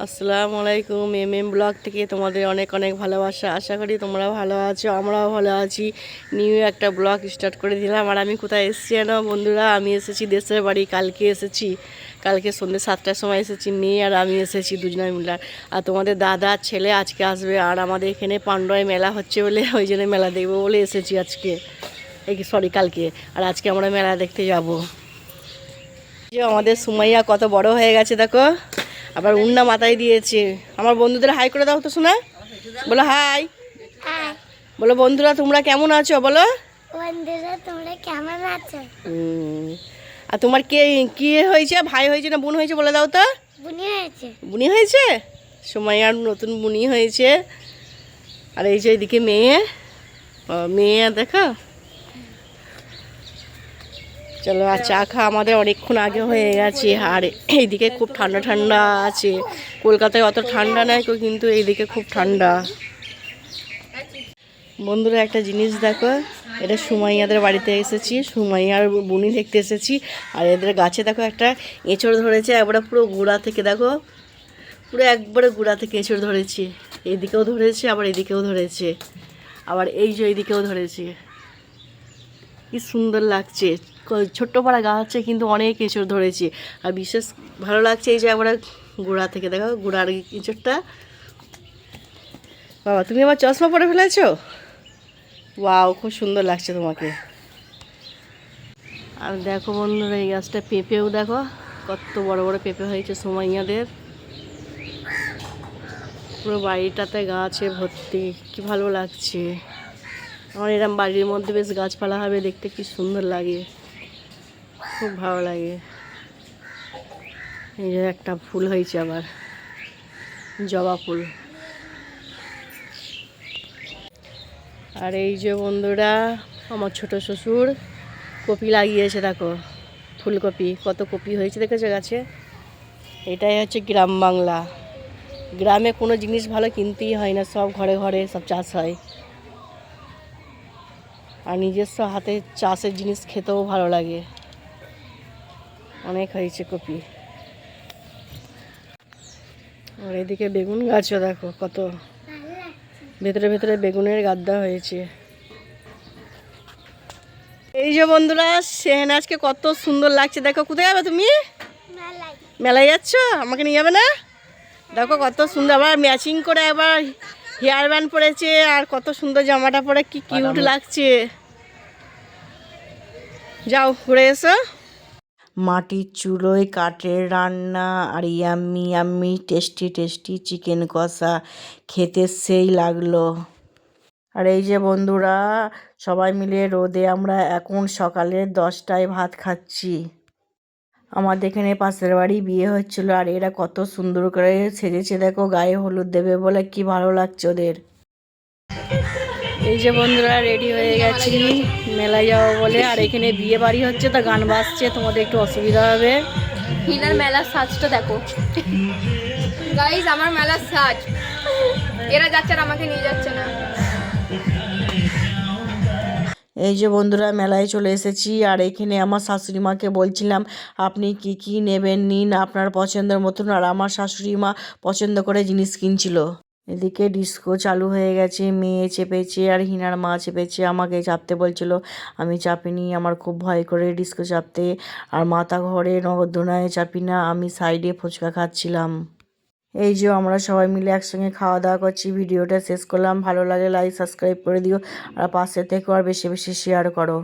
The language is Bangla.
আসসালামু আলাইকুম। ব্লগ থেকে তোমাদের অনেক অনেক ভালোবাসা। আশা করি তোমরা ভালো আছো, আমরাও ভালো আছি। নিউ একটা ব্লগ স্টার্ট করে দিলাম। আর আমি কোথায় এসেছি জানো বন্ধুরা? আমি এসেছি দেশের বাড়ি। কালকে এসেছি, কালকে সন্ধ্যে 7টার সময় এসেছি। মেয়ে আর আমি এসেছি দুজনে মিলে। আর তোমাদের দাদা ছেলে আজকে আসবে। আর আমাদের এখানে পান্ডয় মেলা হচ্ছে বলে ওই জন্য মেলা দেখবো বলে এসেছি আজকে, কালকে। আর আজকে আমরা মেলা দেখতে যাব। যে আমাদের সুমাইয়া কত বড় হয়ে গেছে দেখো, আবার উন্না মাথায় দিয়েছে। আমার বন্ধুদের হাই করে দাও তো শোনা, বলো হাই। বলো বন্ধুরা তোমরা কেমন আছো, বলো বন্ধুরা তোমরা কেমন আছো। আর তোমার কে কি হয়েছে, ভাই হয়েছে না বোন হয়েছে বলে দাও তো। বুনি হয়েছে। বুনি হয়েছে, সুমাইয়ার নতুন বুনি হয়েছে। আর এই যে এদিকে মেয়ে, মেয়ে দেখো। চলো, আর চা খাওয়া আমাদের অনেকক্ষণ আগে হয়ে গেছে। আর এইদিকে খুব ঠান্ডা ঠান্ডা আছে। কলকাতায় অত ঠান্ডা নাই, কিন্তু এইদিকে খুব ঠান্ডা। বন্ধুরা একটা জিনিস দেখো, এটা সুমাইয়াদের বাড়িতে এসেছি, সুমাইয়ার বুনি দেখতে এসেছি। আর এদের গাছে দেখো একটা এঁচড় ধরেছে, একবারে পুরো গোড়া থেকে দেখো, পুরো একবারে গোড়া থেকে এঁচড় ধরেছে। এইদিকেও ধরেছে, আবার এদিকেও ধরেছে, আবার এই যে এইদিকেও ধরেছে। কি সুন্দর লাগছে, ছোট্ট পাড়া গাছ আছে কিন্তু অনেক এঁচড় ধরেছে। আর বিশেষ ভালো লাগছে এই যে একবারে গোড়া থেকে দেখো, গোড়ার এঁচড়টা। বাবা তুমি আবার চশমা পরে ফেলেছো, ওয়াও খুব সুন্দর লাগছে তোমাকে। আর দেখো বন্ধুরা এই গাছটা পেঁপেও দেখো, কত বড় বড় পেঁপে হয়েছে সুমাইয়াদের। পুরো বাড়িটাতে গাছে ভর্তি, কি ভালো লাগছে। আমার এরম বাড়ির মধ্যে বেশ গাছপালা হবে, দেখতে কি সুন্দর লাগে, খুব ভালো লাগে। এই যে একটা ফুল হয়েছে আবার, জবা ফুল। আর এই যে বন্ধুরা আমার ছোট শ্বশুর কপি লাগিয়েছে দেখো, ফুলকপি, কত কপি হয়েছে দেখেছো গাছে। এটাই হচ্ছে গ্রাম বাংলা। গ্রামে কোনো জিনিস ভালো কিনতেই হয় না, সব ঘরে ঘরে সব চাষ হয়। আর নিজস্ব হাতে চাষের জিনিস খেতেও ভালো লাগে। অনেক হয়েছে কপি। আর এদিকে বেগুন গাছও দেখো কত, ভেতরে ভেতরে বেগুনের গাদ্দা হয়েছে। এই যে বন্ধুরা শেহনাজকে কত সুন্দর লাগছে দেখো। কোথায় যাবে তুমি? মেলায় যাচ্ছ, আমাকে নিয়ে যাবে না? দেখো কত সুন্দর, আবার ম্যাচিং করে আবার হেয়ার ব্যান্ড পরেছে, আর কত সুন্দর জামাটা পরে, কি কিউট লাগছে। যাও ঘুরে এসো। মাটির চুলোয় কাঠের রান্না, আর yummy yummy tasty tasty chicken কষা, খেতে সেই লাগলো। আর এই যে বন্ধুরা সবাই মিলে রোদে আমরা এখন সকালে 10টায় ভাত খাচ্ছি। আমাদের এখানে পাশের বাড়ি বিয়ে হচ্ছিল, আর এরা কত সুন্দর করে সেজেছে দেখো, গায়ে হলুদ দেবে বলে, কি ভালো লাগছে ওদের। এই যে বন্ধুরা রেডি হয়ে গেছি মেলায় যাবো বলে। আর এখানে বিয়ে বাড়ি হচ্ছে, তো গান বাজছে, তোমাদের একটু অসুবিধা হবে। হিনার মেলার সাজটা দেখো গাইস, আমার মেলার সাজ। এরা যাচ্ছে আর আমাকে নিয়ে যাচ্ছে না। এই যে বন্ধুরা মেলায় চলে এসেছি। আর এখানে আমার শাশুড়ি মাকে বলছিলাম আপনি কি কি নেবেন নিন আপনার পছন্দের মতন। আর আমার শাশুড়ি মা পছন্দ করে জিনিস কিনছিল। এদিকে ডিস্কো চালু হয়ে গেছে, মেয়ে চেপেছে আর হিনার মা চেপেছে, আমাকে চাপতে বলছিল, আমি চাপিনি, আমার খুব ভয় করে ডিস্কো চাপতে। আর মাথা ঘরে নগরদোনায় চাপি না, আমি সাইডে ফুচকা খাচ্ছিলাম। এই যে আমরা সবাই মিলে একসঙ্গে খাওয়া দাওয়া করছি। ভিডিওটা শেষ করলাম, ভালো লাগে লাইক সাবস্ক্রাইব করে দিও, আর পাশে থেকেও আর বেশি বেশি শেয়ার করো।